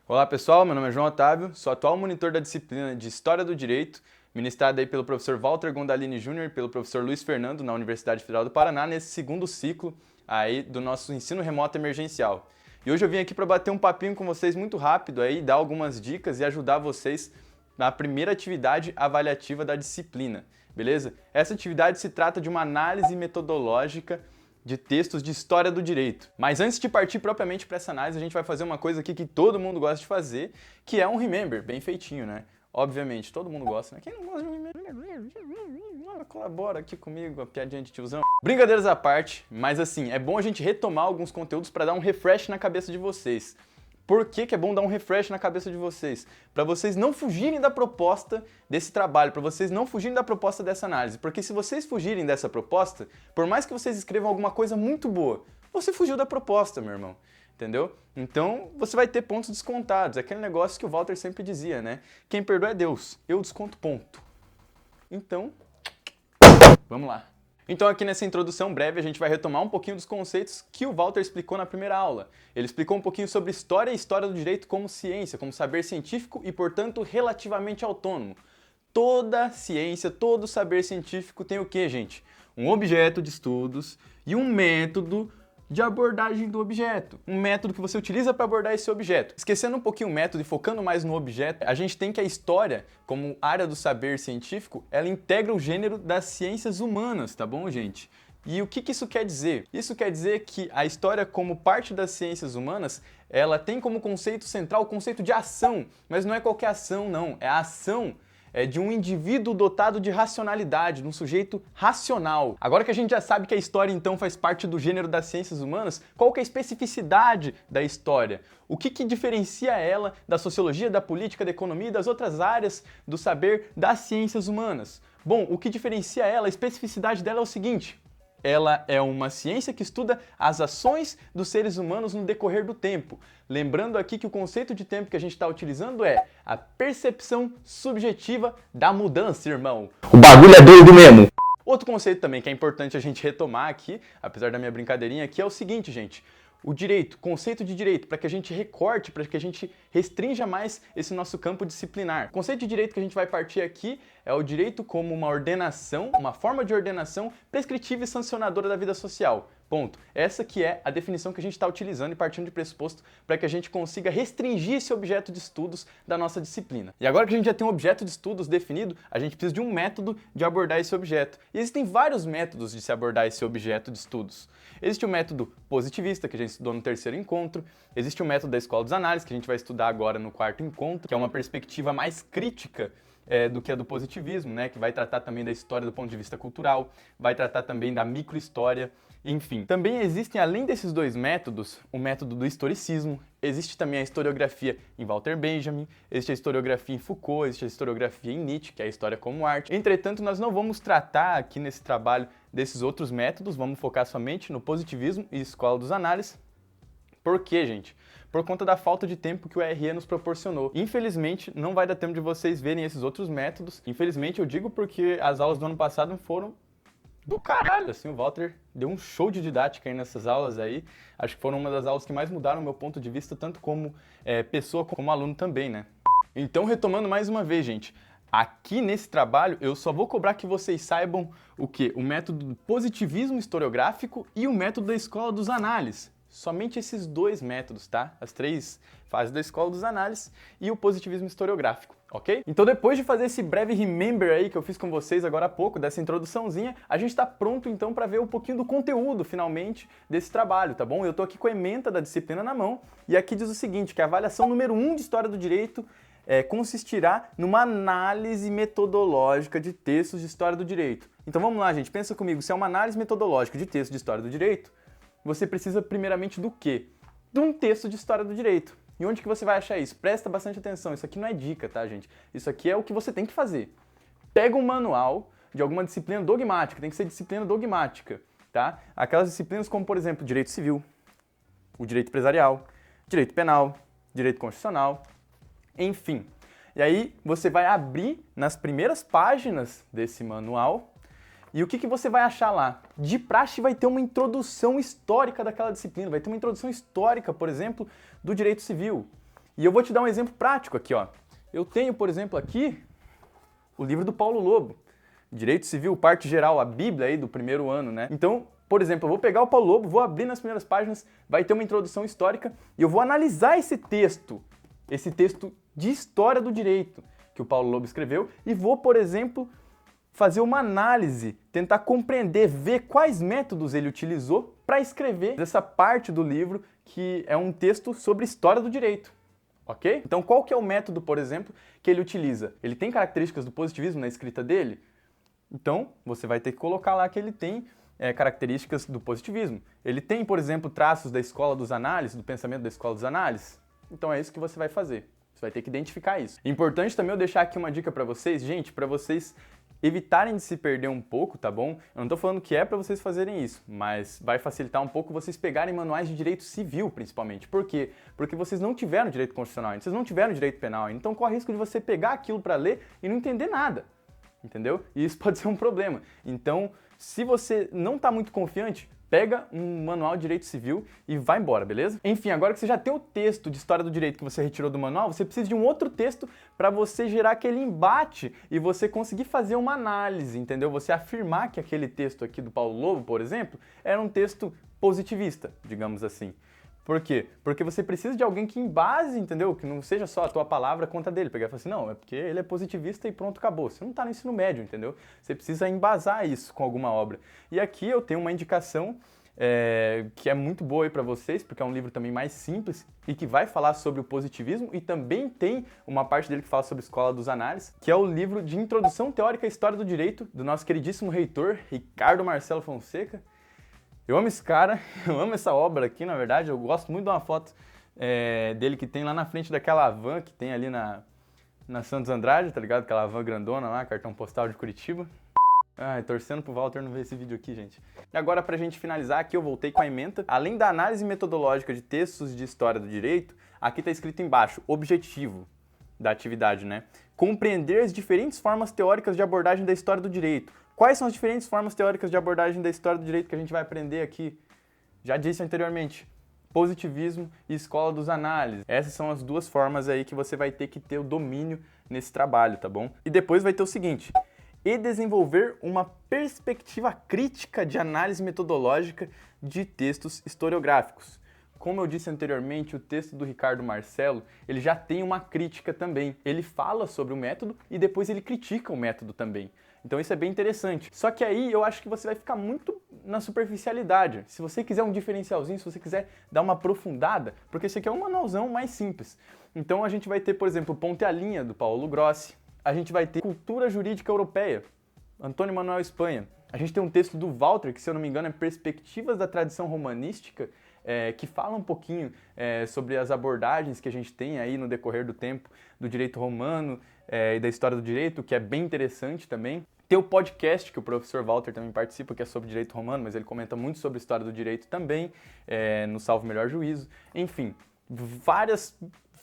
Olá pessoal, meu nome é João Otávio, sou atual monitor da disciplina de História do Direito, ministrada aí pelo professor Walter Gondalini Júnior e pelo professor Luiz Fernando na Universidade Federal do Paraná nesse segundo ciclo aí do nosso ensino remoto emergencial. E hoje eu vim aqui para bater um papinho com vocês muito rápido aí, dar algumas dicas e ajudar vocês na primeira atividade avaliativa da disciplina, beleza? Essa atividade se trata de uma análise metodológica de textos de história do direito. Mas antes de partir propriamente para essa análise, a gente vai fazer uma coisa aqui que todo mundo gosta de fazer, que é um remember, bem feitinho, né? Obviamente, todo mundo gosta, né? Quem não gosta de um remember? Colabora aqui comigo, a piadinha de tiozão. Brincadeiras à parte, mas assim, é bom a gente retomar alguns conteúdos para dar um refresh na cabeça de vocês. Por que é bom dar um refresh na cabeça de vocês? Para vocês não fugirem da proposta desse trabalho, para vocês não fugirem da proposta dessa análise. Porque se vocês fugirem dessa proposta, por mais que vocês escrevam alguma coisa muito boa, você fugiu da proposta, meu irmão. Entendeu? Então, você vai ter pontos descontados. É aquele negócio que o Walter sempre dizia, né? Quem perdoa é Deus, eu desconto ponto. Então, vamos lá. Então aqui nessa introdução breve a gente vai retomar um pouquinho dos conceitos que o Walter explicou na primeira aula. Ele explicou um pouquinho sobre história e história do direito como ciência, como saber científico e, portanto, relativamente autônomo. Toda ciência, todo saber científico tem o quê, gente? Um objeto de estudos e um método de abordagem do objeto. Um método que você utiliza para abordar esse objeto. Esquecendo um pouquinho o método e focando mais no objeto, a gente tem que a história, como área do saber científico, ela integra o gênero das ciências humanas, tá bom, gente? E o que isso quer dizer? Isso quer dizer que a história, como parte das ciências humanas, ela tem como conceito central o conceito de ação, mas não é qualquer ação, não. É a ação de um indivíduo dotado de racionalidade, de um sujeito racional. Agora que a gente já sabe que a história então faz parte do gênero das ciências humanas, qual que é a especificidade da história? O que diferencia ela da sociologia, da política, da economia e das outras áreas do saber das ciências humanas? Bom, o que diferencia ela, a especificidade dela é o seguinte: ela é uma ciência que estuda as ações dos seres humanos no decorrer do tempo. Lembrando aqui que o conceito de tempo que a gente está utilizando é a percepção subjetiva da mudança, irmão. O bagulho é doido mesmo. Outro conceito também que é importante a gente retomar aqui, apesar da minha brincadeirinha aqui, é o seguinte, gente. O direito, conceito de direito, para que a gente recorte, para que a gente restrinja mais esse nosso campo disciplinar. O conceito de direito que a gente vai partir aqui é o direito como uma ordenação, uma forma de ordenação prescritiva e sancionadora da vida social. Ponto. Essa que é a definição que a gente está utilizando e partindo de pressuposto para que a gente consiga restringir esse objeto de estudos da nossa disciplina. E agora que a gente já tem um objeto de estudos definido, a gente precisa de um método de abordar esse objeto. E existem vários métodos de se abordar esse objeto de estudos. Existe o método positivista, que a gente estudou no terceiro encontro. Existe o método da escola dos análises, que a gente vai estudar agora no quarto encontro, que é uma perspectiva mais crítica do que a do positivismo, né? Que vai tratar também da história do ponto de vista cultural, vai tratar também da microhistória, enfim. Também existem, além desses dois métodos, o método do historicismo, existe também a historiografia em Walter Benjamin, existe a historiografia em Foucault, existe a historiografia em Nietzsche, que é a história como arte. Entretanto, nós não vamos tratar aqui nesse trabalho desses outros métodos, vamos focar somente no positivismo e escola dos análises. Por quê, gente? Por conta da falta de tempo que o RE nos proporcionou. Infelizmente, não vai dar tempo de vocês verem esses outros métodos. Infelizmente, eu digo porque as aulas do ano passado foram do caralho, assim, o Walter deu um show de didática aí nessas aulas aí. Acho que foram uma das aulas que mais mudaram o meu ponto de vista, tanto como pessoa, como aluno também, né? Então, retomando mais uma vez, gente, aqui nesse trabalho eu só vou cobrar que vocês saibam o quê? O método do positivismo historiográfico e o método da escola dos análises. Somente esses dois métodos, tá? As três fases da escola dos análises e o positivismo historiográfico, ok? Então depois de fazer esse breve remember aí que eu fiz com vocês agora há pouco, dessa introduçãozinha, a gente tá pronto então para ver um pouquinho do conteúdo, finalmente, desse trabalho, tá bom? Eu tô aqui com a ementa da disciplina na mão e aqui diz o seguinte, que a avaliação número 1 de História do Direito consistirá numa análise metodológica de textos de História do Direito. Então vamos lá, gente, pensa comigo, se é uma análise metodológica de texto de História do Direito, você precisa primeiramente do quê? De um texto de história do direito. E onde que você vai achar isso? Presta bastante atenção, isso aqui não é dica, tá, gente? Isso aqui é o que você tem que fazer. Pega um manual de alguma disciplina dogmática, tem que ser disciplina dogmática, tá? Aquelas disciplinas como, por exemplo, direito civil, o direito empresarial, direito penal, direito constitucional, enfim. E aí você vai abrir nas primeiras páginas desse manual. E o que você vai achar lá? De praxe vai ter uma introdução histórica daquela disciplina, vai ter uma introdução histórica, por exemplo, do direito civil. E eu vou te dar um exemplo prático aqui, ó. Eu tenho, por exemplo, aqui o livro do Paulo Lobo, Direito Civil, parte geral, a Bíblia aí do primeiro ano, né? Então, por exemplo, eu vou pegar o Paulo Lobo, vou abrir nas primeiras páginas, vai ter uma introdução histórica e eu vou analisar esse texto de história do direito que o Paulo Lobo escreveu e vou, por exemplo, fazer uma análise, tentar compreender, ver quais métodos ele utilizou para escrever essa parte do livro que é um texto sobre história do direito. Ok? Então, qual que é o método, por exemplo, que ele utiliza? Ele tem características do positivismo na escrita dele? Então, você vai ter que colocar lá que ele tem características do positivismo. Ele tem, por exemplo, traços da escola dos análises, do pensamento da escola dos análises? Então é isso que você vai fazer. Você vai ter que identificar isso. Importante também eu deixar aqui uma dica para vocês, gente, para vocês evitarem de se perder um pouco, tá bom? Eu não tô falando que é para vocês fazerem isso, mas vai facilitar um pouco vocês pegarem manuais de direito civil, principalmente. Por quê? Porque vocês não tiveram direito constitucional ainda, vocês não tiveram direito penal ainda, então corre o risco de você pegar aquilo para ler e não entender nada. Entendeu? E isso pode ser um problema. Então, se você não está muito confiante, pega um manual de direito civil e vai embora, beleza? Enfim, agora que você já tem o texto de história do direito que você retirou do manual, você precisa de um outro texto para você gerar aquele embate e você conseguir fazer uma análise, entendeu? Você afirmar que aquele texto aqui do Paulo Lobo, por exemplo, era um texto positivista, digamos assim. Por quê? Porque você precisa de alguém que embase, entendeu? Que não seja só a tua palavra contra dele. Pegar e falar assim, não, é porque ele é positivista e pronto, acabou. Você não está no ensino médio, entendeu? Você precisa embasar isso com alguma obra. E aqui eu tenho uma indicação que é muito boa aí para vocês, porque é um livro também mais simples e que vai falar sobre o positivismo e também tem uma parte dele que fala sobre a escola dos análises, que é o livro de Introdução Teórica à História do Direito, do nosso queridíssimo reitor, Ricardo Marcelo Fonseca. Eu amo esse cara, eu amo essa obra aqui, na verdade, eu gosto muito de uma foto dele que tem lá na frente daquela van que tem ali na Santos Andrade, tá ligado? Aquela van grandona lá, cartão postal de Curitiba. Ai, torcendo pro Walter não ver esse vídeo aqui, gente. E agora, pra gente finalizar aqui, eu voltei com a ementa. Além da análise metodológica de textos de história do direito, aqui tá escrito embaixo, objetivo da atividade, né? Compreender as diferentes formas teóricas de abordagem da história do direito. Quais são as diferentes formas teóricas de abordagem da história do direito que a gente vai aprender aqui? Já disse anteriormente, positivismo e escola dos análises. Essas são as duas formas aí que você vai ter que ter o domínio nesse trabalho, tá bom? E depois vai ter o seguinte, e desenvolver uma perspectiva crítica de análise metodológica de textos historiográficos. Como eu disse anteriormente, o texto do Ricardo Marcelo, ele já tem uma crítica também. Ele fala sobre o método e depois ele critica o método também. Então isso é bem interessante. Só que aí eu acho que você vai ficar muito na superficialidade. Se você quiser um diferencialzinho, se você quiser dar uma aprofundada, porque esse aqui é um manualzão mais simples. Então a gente vai ter, por exemplo, Ponte à Linha, do Paulo Grossi. A gente vai ter Cultura Jurídica Europeia, Antônio Manuel Espanha. A gente tem um texto do Walter, que se eu não me engano é Perspectivas da Tradição Romanística, que fala um pouquinho sobre as abordagens que a gente tem aí no decorrer do tempo do direito romano e da história do direito, que é bem interessante também. Tem o podcast que o professor Walter também participa, que é sobre direito romano, mas ele comenta muito sobre a história do direito também, no Salvo o Melhor Juízo. Enfim, várias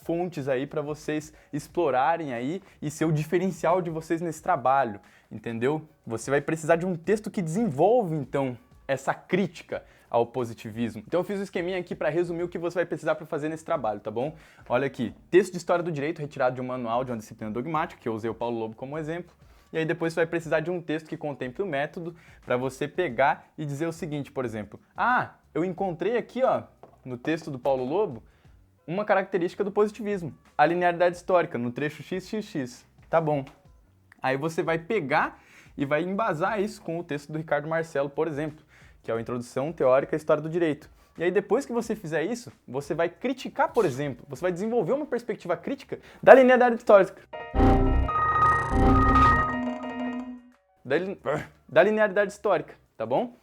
fontes aí para vocês explorarem aí e ser o diferencial de vocês nesse trabalho, entendeu? Você vai precisar de um texto que desenvolve, então, essa crítica ao positivismo. Então eu fiz um esqueminha aqui para resumir o que você vai precisar para fazer nesse trabalho, tá bom? Olha aqui, texto de história do direito retirado de um manual de uma disciplina dogmática, que eu usei o Paulo Lobo como exemplo, e aí depois você vai precisar de um texto que contemple o método para você pegar e dizer o seguinte, por exemplo, eu encontrei aqui, ó, no texto do Paulo Lobo, uma característica do positivismo, a linearidade histórica, no trecho XXX. Tá bom. Aí você vai pegar e vai embasar isso com o texto do Ricardo Marcelo, por exemplo, que é a Introdução Teórica à História do Direito. E aí depois que você fizer isso, você vai criticar, por exemplo, você vai desenvolver uma perspectiva crítica da linearidade histórica. Da linearidade histórica, tá bom?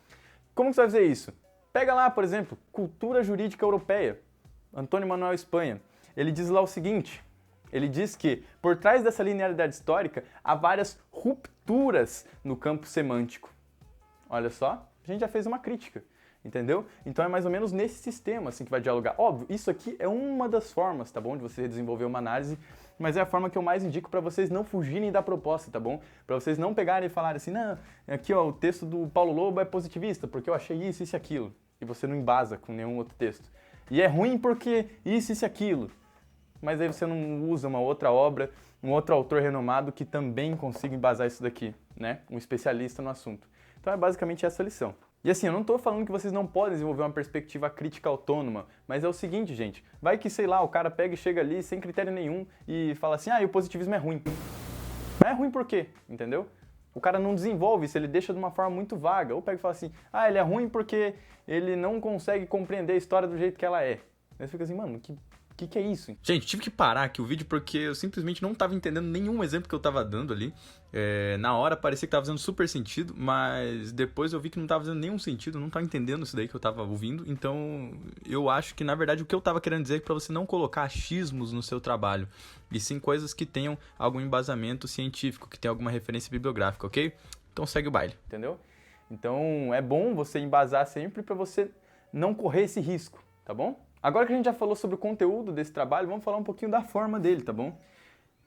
Como que você vai fazer isso? Pega lá, por exemplo, Cultura Jurídica Europeia, Antônio Manuel Espanha. Ele diz lá o seguinte, ele diz que por trás dessa linearidade histórica há várias rupturas no campo semântico. Olha só, a gente já fez uma crítica, entendeu? Então é mais ou menos nesse sistema assim que vai dialogar. Óbvio, isso aqui é uma das formas, tá bom? De você desenvolver uma análise, mas é a forma que eu mais indico para vocês não fugirem da proposta, tá bom? Para vocês não pegarem e falarem assim, não, aqui ó, o texto do Paulo Lobo é positivista, porque eu achei isso e aquilo. E você não embasa com nenhum outro texto. E é ruim porque isso e aquilo. mas aí você não usa uma outra obra, um outro autor renomado que também consiga embasar isso daqui, né? Um especialista no assunto. Então é basicamente essa a lição. E assim, eu não estou falando que vocês não podem desenvolver uma perspectiva crítica autônoma, mas é o seguinte, gente, vai que, sei lá, o cara pega e chega ali sem critério nenhum e fala assim, o positivismo é ruim. Mas é ruim por quê? Entendeu? O cara não desenvolve isso, ele deixa de uma forma muito vaga. Ou pega e fala assim, ele é ruim porque ele não consegue compreender a história do jeito que ela é. Aí você fica assim, mano, que é isso? Gente, tive que parar aqui o vídeo porque eu simplesmente não tava entendendo nenhum exemplo que eu tava dando ali. Na hora parecia que tava fazendo super sentido, mas depois eu vi que não tava fazendo nenhum sentido, não tava entendendo isso daí que eu tava ouvindo. Então eu acho que na verdade o que eu tava querendo dizer é pra você não colocar achismos no seu trabalho, e sim coisas que tenham algum embasamento científico, que tenham alguma referência bibliográfica, ok? Então segue o baile. Entendeu? Então é bom você embasar sempre pra você não correr esse risco, tá bom? Agora que a gente já falou sobre o conteúdo desse trabalho, vamos falar um pouquinho da forma dele, tá bom?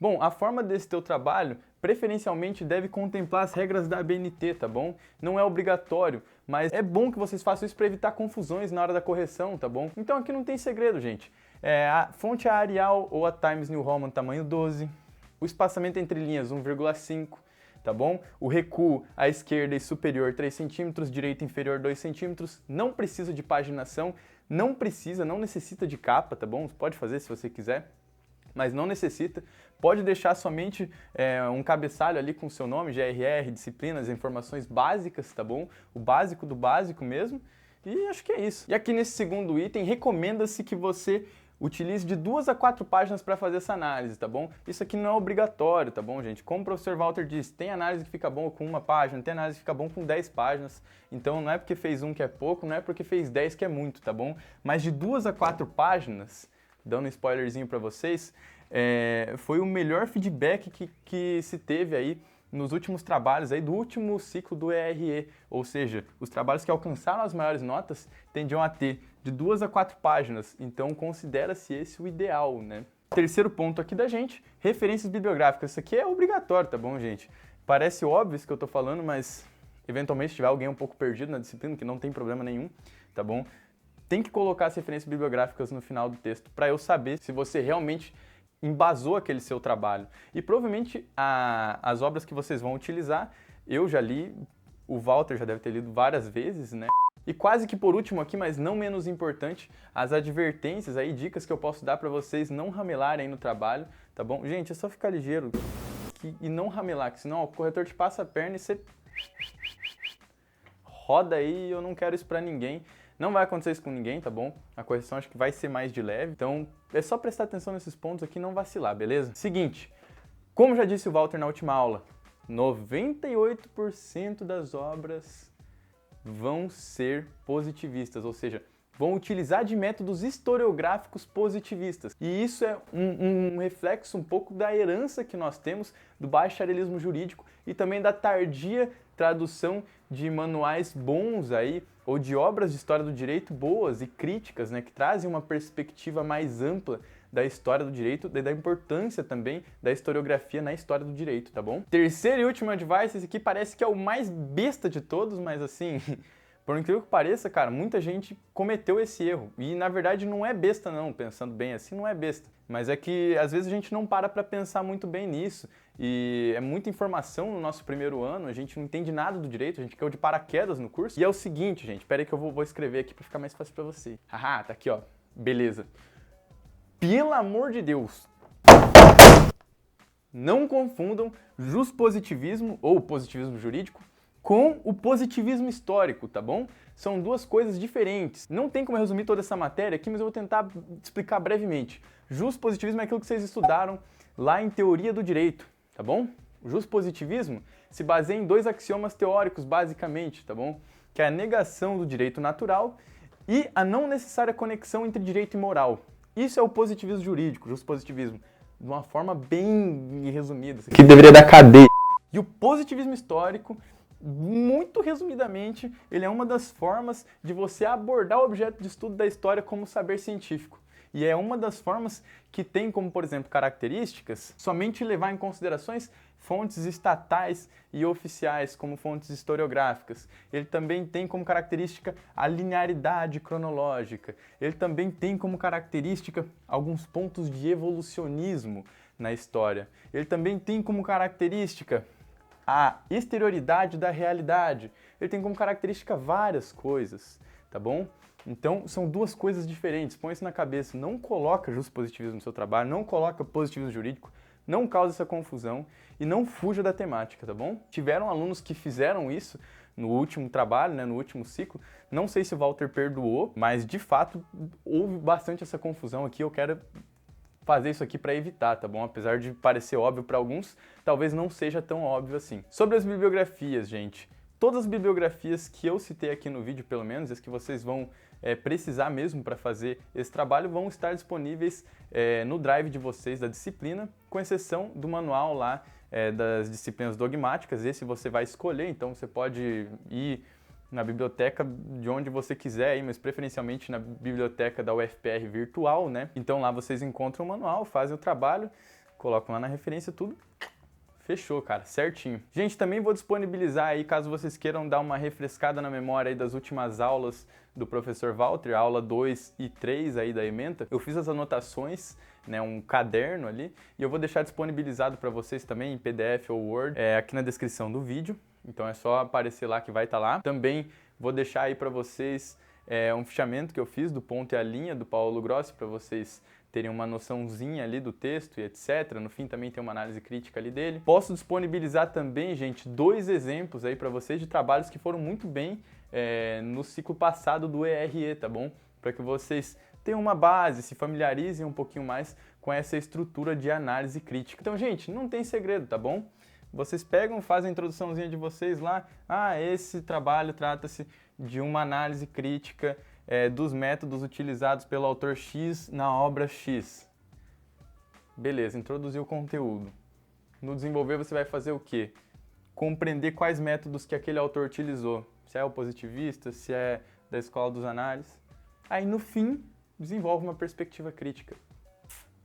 Bom, a forma desse teu trabalho, preferencialmente, deve contemplar as regras da ABNT, tá bom? Não é obrigatório, mas é bom que vocês façam isso para evitar confusões na hora da correção, tá bom? Então aqui não tem segredo, gente. A fonte é a Arial ou a Times New Roman tamanho 12, o espaçamento entre linhas 1,5, tá bom? O recuo à esquerda e superior 3 cm, direita e inferior 2 cm, não precisa de paginação, não necessita de capa, tá bom? Você pode fazer se você quiser, mas não necessita. Pode deixar somente um cabeçalho ali com o seu nome, GRR, disciplinas, informações básicas, tá bom? O básico do básico mesmo. E acho que é isso. E aqui nesse segundo item, recomenda-se que você utilize de 2 a 4 páginas para fazer essa análise, tá bom? Isso aqui não é obrigatório, tá bom, gente? Como o professor Walter disse, tem análise que fica bom com 1 página, tem análise que fica bom com 10 páginas. Então não é porque fez 1 que é pouco, não é porque fez 10 que é muito, tá bom? Mas de 2 a 4 páginas, dando um spoilerzinho para vocês, foi o melhor feedback que se teve aí nos últimos trabalhos aí do último ciclo do ERE, ou seja, os trabalhos que alcançaram as maiores notas tendiam a ter de 2 a 4 páginas, então considera-se esse o ideal, né? Terceiro ponto aqui da gente, referências bibliográficas. Isso aqui é obrigatório, tá bom, gente? Parece óbvio isso que eu tô falando, mas eventualmente se tiver alguém um pouco perdido na disciplina, que não tem problema nenhum, tá bom? Tem que colocar as referências bibliográficas no final do texto para eu saber se você realmente embasou aquele seu trabalho. E provavelmente as obras que vocês vão utilizar, eu já li, o Walter já deve ter lido várias vezes, né? E quase que por último aqui, mas não menos importante, as advertências aí, dicas que eu posso dar para vocês não ramelarem no trabalho, tá bom? Gente, é só ficar ligeiro e não ramelar, que senão o corretor te passa a perna e você roda aí, eu não quero isso para ninguém. Não vai acontecer isso com ninguém, tá bom? A correção acho que vai ser mais de leve, então é só prestar atenção nesses pontos aqui e não vacilar, beleza? Seguinte, como já disse o Walter na última aula, 98% das obras vão ser positivistas, ou seja, vão utilizar de métodos historiográficos positivistas. E isso é um reflexo um pouco da herança que nós temos do bacharelismo jurídico e também da tardia tradução de manuais bons aí, ou de obras de história do direito boas e críticas, né, que trazem uma perspectiva mais ampla da história do direito e da importância também da historiografia na história do direito, tá bom? Terceiro e último advice, esse aqui parece que é o mais besta de todos, mas assim, por incrível que pareça, cara, muita gente cometeu esse erro. E na verdade não é besta não, pensando bem assim, não é besta. Mas é que às vezes a gente não para pensar muito bem nisso. E é muita informação no nosso primeiro ano, a gente não entende nada do direito, a gente caiu de paraquedas no curso. E é o seguinte, gente, pera aí que eu vou escrever aqui pra ficar mais fácil pra você. Haha, tá aqui ó, beleza. Pelo amor de Deus, não confundam juspositivismo ou positivismo jurídico com o positivismo histórico, tá bom? São duas coisas diferentes. Não tem como eu resumir toda essa matéria aqui, mas eu vou tentar explicar brevemente. Juspositivismo é aquilo que vocês estudaram lá em teoria do direito, tá bom? O juspositivismo se baseia em 2 axiomas teóricos, basicamente, tá bom? Que é a negação do direito natural e a não necessária conexão entre direito e moral. Isso é o positivismo jurídico, juspositivismo, de uma forma bem resumida. Que deveria dar cadeia. E o positivismo histórico, muito resumidamente, ele é uma das formas de você abordar o objeto de estudo da história como saber científico. E é uma das formas que tem como, por exemplo, características somente levar em considerações fontes estatais e oficiais, como fontes historiográficas. Ele também tem como característica a linearidade cronológica. Ele também tem como característica alguns pontos de evolucionismo na história. Ele também tem como característica a exterioridade da realidade. Ele tem como característica várias coisas, tá bom? Então, são duas coisas diferentes. Põe isso na cabeça. Não coloca positivismo no seu trabalho, não coloca positivismo jurídico, não cause essa confusão e não fuja da temática, tá bom? Tiveram alunos que fizeram isso no último trabalho, né, no último ciclo. Não sei se o Walter perdoou, mas de fato houve bastante essa confusão aqui. Eu quero fazer isso aqui para evitar, tá bom? Apesar de parecer óbvio para alguns, talvez não seja tão óbvio assim. Sobre as bibliografias, gente, todas as bibliografias que eu citei aqui no vídeo, pelo menos, as que vocês vão precisar mesmo para fazer esse trabalho, vão estar disponíveis no drive de vocês da disciplina, com exceção do manual lá das disciplinas dogmáticas. Esse você vai escolher, então você pode ir na biblioteca de onde você quiser, mas preferencialmente na biblioteca da UFPR virtual, né? Então lá vocês encontram o manual, fazem o trabalho, colocam lá na referência tudo. Fechou, cara, certinho. Gente, também vou disponibilizar aí, caso vocês queiram dar uma refrescada na memória aí das últimas aulas do professor Walter, aula 2 e 3 aí da ementa. Eu fiz as anotações, né, um caderno ali, e eu vou deixar disponibilizado para vocês também em PDF ou Word, aqui na descrição do vídeo. Então é só aparecer lá que vai estar lá. Também vou deixar aí para vocês um fichamento que eu fiz do ponto e a linha do Paulo Grossi, para vocês terem uma noçãozinha ali do texto e etc. No fim também tem uma análise crítica ali dele. Posso disponibilizar também, gente, 2 exemplos aí para vocês de trabalhos que foram muito bem no ciclo passado do ERE, tá bom? Para que vocês tenham uma base, se familiarizem um pouquinho mais com essa estrutura de análise crítica. Então, gente, não tem segredo, tá bom? Vocês pegam, fazem a introduçãozinha de vocês lá, esse trabalho trata-se de uma análise crítica dos métodos utilizados pelo autor X na obra X. Beleza, introduziu o conteúdo. No desenvolver você vai fazer o quê? Compreender quais métodos que aquele autor utilizou. Se é o positivista, se é da escola dos análises. Aí no fim, desenvolve uma perspectiva crítica.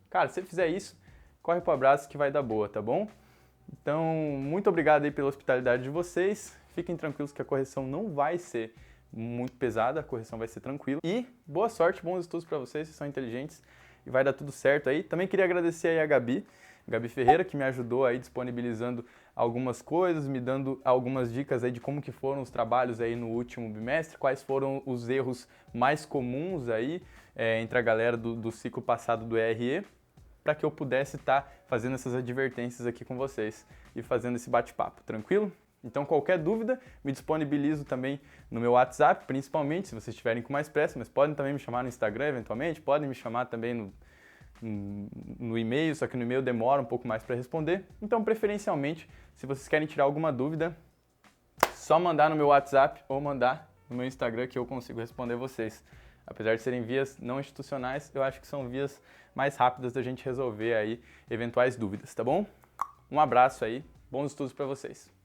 Cara, se você fizer isso, corre pro abraço que vai dar boa, tá bom? Então, muito obrigado aí pela hospitalidade de vocês. Fiquem tranquilos que a correção não vai ser muito pesada, a correção vai ser tranquila. E boa sorte, bons estudos para vocês, vocês são inteligentes e vai dar tudo certo aí. Também queria agradecer aí a Gabi Ferreira, que me ajudou aí disponibilizando algumas coisas, me dando algumas dicas aí de como que foram os trabalhos aí no último bimestre, quais foram os erros mais comuns aí entre a galera do ciclo passado do ERE, para que eu pudesse estar fazendo essas advertências aqui com vocês e fazendo esse bate-papo, tranquilo? Então, qualquer dúvida, me disponibilizo também no meu WhatsApp, principalmente, se vocês estiverem com mais pressa, mas podem também me chamar no Instagram, eventualmente, podem me chamar também no e-mail, só que no e-mail demora um pouco mais para responder. Então, preferencialmente, se vocês querem tirar alguma dúvida, só mandar no meu WhatsApp ou mandar no meu Instagram que eu consigo responder vocês. Apesar de serem vias não institucionais, eu acho que são vias mais rápidas da gente resolver aí eventuais dúvidas, tá bom? Um abraço aí, bons estudos para vocês.